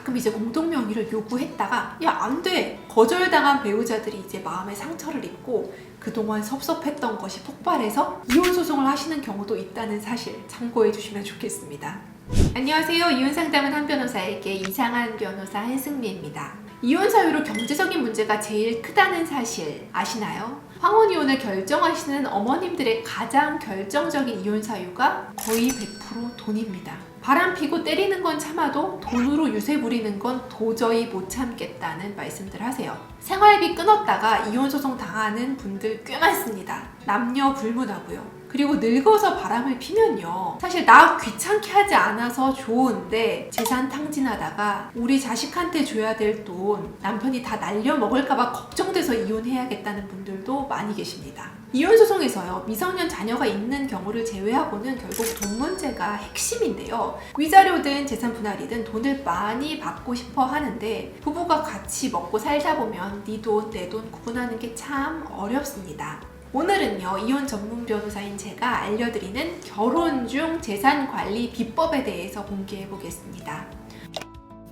가끔 이제 공동명의를 요구했다가 야, 안 돼! 거절당한 배우자들이 이제 마음에 상처를 입고 그동안 섭섭했던 것이 폭발해서 이혼 소송을 하시는 경우도 있다는 사실 참고해 주시면 좋겠습니다. 안녕하세요. 이혼 상담은 한 변호사에게 이상한 변호사 한승미입니다. 이혼 사유로 경제적인 문제가 제일 크다는 사실 아시나요? 황혼 이혼을 결정하시는 어머님들의 가장 결정적인 이혼 사유가 거의 100% 돈입니다. 바람 피고 때리는 건 참아도 돈으로 유세 부리는 건 도저히 못 참겠다는 말씀들 하세요. 생활비 끊었다가 이혼 소송 당하는 분들 꽤 많습니다. 남녀 불문하고요. 그리고 늙어서 바람을 피면요, 사실 나 귀찮게 하지 않아서 좋은데 재산 탕진하다가 우리 자식한테 줘야 될 돈 남편이 다 날려먹을까봐 걱정돼서 이혼해야겠다는 분들도 많이 계십니다. 이혼 소송에서요, 미성년 자녀가 있는 경우를 제외하고는 결국 돈 문제가 핵심인데요. 위자료든 재산 분할이든 돈을 많이 받고 싶어 하는데 부부가 같이 먹고 살다 보면 네 돈, 내 돈 구분하는 게 참 어렵습니다. 오늘은요, 이혼 전문 변호사인 제가 알려드리는 결혼 중 재산 관리 비법에 대해서 공개해 보겠습니다.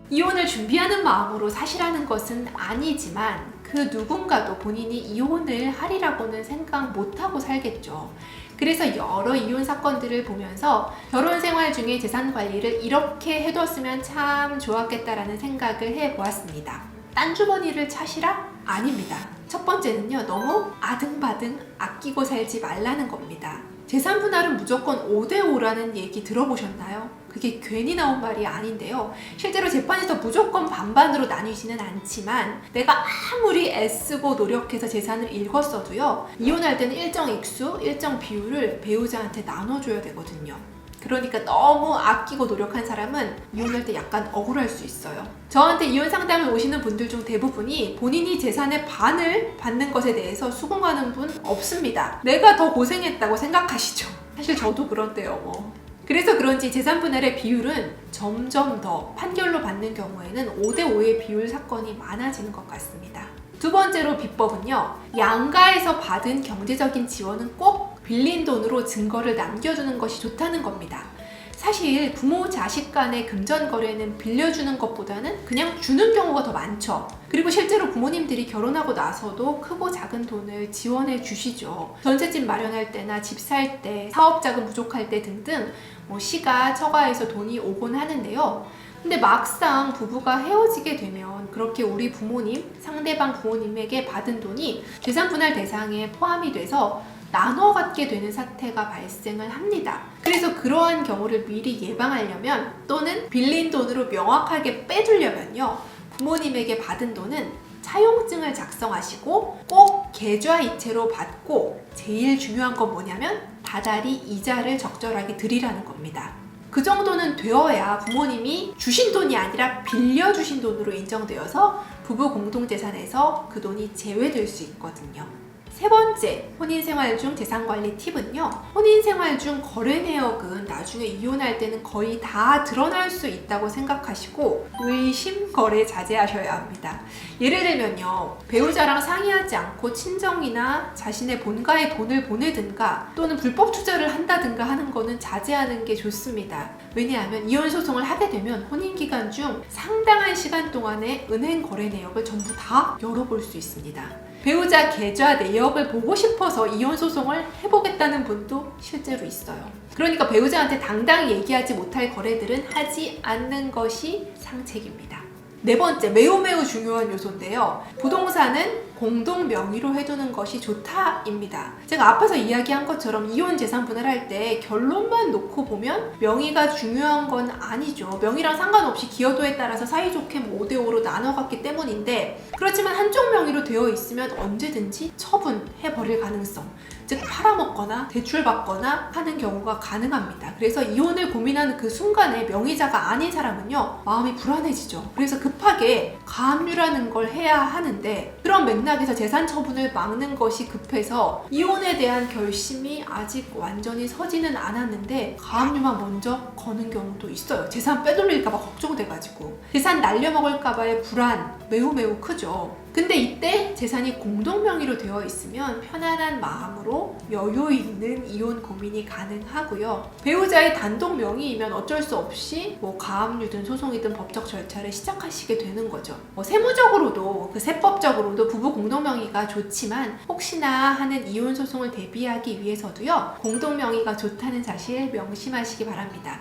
이혼을 준비하는 마음으로 사실하는 것은 아니지만 그 누군가도 본인이 이혼을 하리라고는 생각 못하고 살겠죠. 그래서 여러 이혼 사건들을 보면서 결혼 생활 중에 재산 관리를 이렇게 해뒀으면 참 좋았겠다라는 생각을 해보았습니다. 딴주머니를 차시라? 아닙니다. 첫 번째는요, 너무 아등바등 아끼고 살지 말라는 겁니다. 재산 분할은 무조건 5대5라는 얘기 들어보셨나요? 그게 괜히 나온 말이 아닌데요. 실제로 재판에서 무조건 반반으로 나뉘지는 않지만 내가 아무리 애쓰고 노력해서 재산을 읽었어도요, 이혼할 때는 일정 액수, 일정 비율을 배우자한테 나눠줘야 되거든요. 그러니까 너무 아끼고 노력한 사람은 이혼할 때 약간 억울할 수 있어요. 저한테 이혼 상담을 오시는 분들 중 대부분이 본인이 재산의 반을 받는 것에 대해서 수긍하는 분 없습니다. 내가 더 고생했다고 생각하시죠. 사실 저도 그런데요, 뭐. 그래서 그런지 재산 분할의 비율은 점점 더 판결로 받는 경우에는 5대5의 비율 사건이 많아지는 것 같습니다. 두 번째로 비법은요, 양가에서 받은 경제적인 지원은 꼭 빌린 돈으로 증거를 남겨두는 것이 좋다는 겁니다. 사실 부모 자식 간의 금전 거래는 빌려주는 것보다는 그냥 주는 경우가 더 많죠. 그리고 실제로 부모님들이 결혼하고 나서도 크고 작은 돈을 지원해 주시죠. 전셋집 마련할 때나 집 살 때, 사업 자금 부족할 때 등등 시가 처가에서 돈이 오곤 하는데요. 근데 막상 부부가 헤어지게 되면 그렇게 우리 부모님, 상대방 부모님에게 받은 돈이 재산 분할 대상에 포함이 돼서 나눠 갖게 되는 사태가 발생을 합니다. 그래서 그러한 경우를 미리 예방하려면 또는 빌린 돈으로 명확하게 빼두려면요, 부모님에게 받은 돈은 차용증을 작성하시고 꼭 계좌이체로 받고 제일 중요한 건 뭐냐면 다달이 이자를 적절하게 드리라는 겁니다. 그 정도는 되어야 부모님이 주신 돈이 아니라 빌려주신 돈으로 인정되어서 부부 공동재산에서 그 돈이 제외될 수 있거든요. 세 번째, 혼인생활 중 재산관리 팁은요, 혼인생활 중 거래 내역은 나중에 이혼할 때는 거의 다 드러날 수 있다고 생각하시고 의심 거래 자제하셔야 합니다. 예를 들면요, 배우자랑 상의하지 않고 친정이나 자신의 본가에 돈을 보내든가 또는 불법 투자를 한다든가 하는 거는 자제하는 게 좋습니다. 왜냐하면 이혼 소송을 하게 되면 혼인기간 중 상당한 시간 동안에 은행 거래 내역을 전부 다 열어볼 수 있습니다. 배우자 계좌 내역을 보고 싶어서 이혼 소송을 해보겠다는 분도 실제로 있어요. 그러니까 배우자한테 당당히 얘기하지 못할 거래들은 하지 않는 것이 상책입니다. 네 번째, 매우 중요한 요소인데요. 부동산은 공동 명의로 해두는 것이 좋다입니다. 제가 앞에서 이야기한 것처럼 이혼 재산 분할할 때 결론만 놓고 보면 명의가 중요한 건 아니죠. 명의랑 상관없이 기여도에 따라서 사이좋게 5대5로 나눠갔기 때문인데, 그렇지만 한쪽 명의로 되어 있으면 언제든지 처분해버릴 가능성, 즉 팔아먹거나 대출받거나 하는 경우가 가능합니다. 그래서 이혼을 고민하는 그 순간에 명의자가 아닌 사람은요, 마음이 불안해지죠. 그래서 급하게 가압류라는 걸 해야 하는데, 그런 맥락에서 재산 처분을 막는 것이 급해서 이혼에 대한 결심이 아직 완전히 서지는 않았는데 가압류만 먼저 거는 경우도 있어요. 재산 빼돌릴까봐 걱정돼가지고. 재산 날려먹을까봐의 불안 매우 크죠. 근데 이때 재산이 공동명의로 되어 있으면 편안한 마음으로 여유 있는 이혼 고민이 가능하고요. 배우자의 단독 명의이면 어쩔 수 없이 가압류든 소송이든 법적 절차를 시작하시게 되는 거죠. 세무적으로도 세법적으로도 부부 공동명의가 좋지만 혹시나 하는 이혼 소송을 대비하기 위해서도요. 공동명의가 좋다는 사실 명심하시기 바랍니다.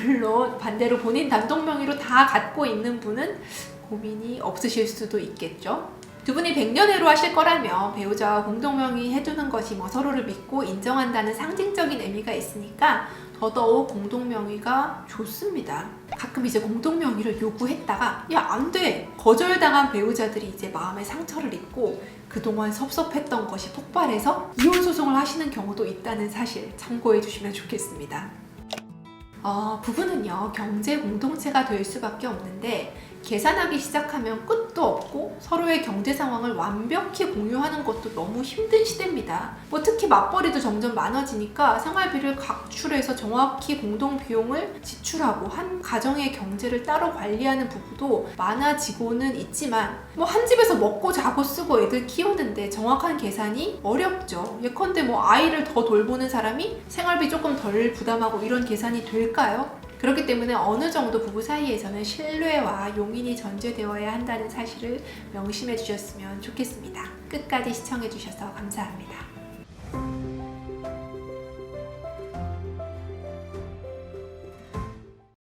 물론 반대로 본인 단독 명의로 다 갖고 있는 분은 고민이 없으실 수도 있겠죠. 두 분이 100년회로 하실 거라면 배우자와 공동명의 해두는 것이 서로를 믿고 인정한다는 상징적인 의미가 있으니까 더더욱 공동명의가 좋습니다. 가끔 이제 공동명의를 요구했다가 야, 안 돼! 거절당한 배우자들이 이제 마음에 상처를 입고 그동안 섭섭했던 것이 폭발해서 이혼 소송을 하시는 경우도 있다는 사실 참고해 주시면 좋겠습니다. 부부는요, 경제 공동체가 될 수밖에 없는데 계산하기 시작하면 끝도 없고 서로의 경제 상황을 완벽히 공유하는 것도 너무 힘든 시대입니다. 특히 맞벌이도 점점 많아지니까 생활비를 각출해서 정확히 공동 비용을 지출하고 한 가정의 경제를 따로 관리하는 부부도 많아지고는 있지만 한 집에서 먹고 자고 쓰고 애들 키우는데 정확한 계산이 어렵죠. 예컨대 아이를 더 돌보는 사람이 생활비 조금 덜 부담하고 이런 계산이 될까요? 그렇기 때문에 어느 정도 부부 사이에서는 신뢰와 용인이 전제되어야 한다는 사실을 명심해 주셨으면 좋겠습니다. 끝까지 시청해 주셔서 감사합니다.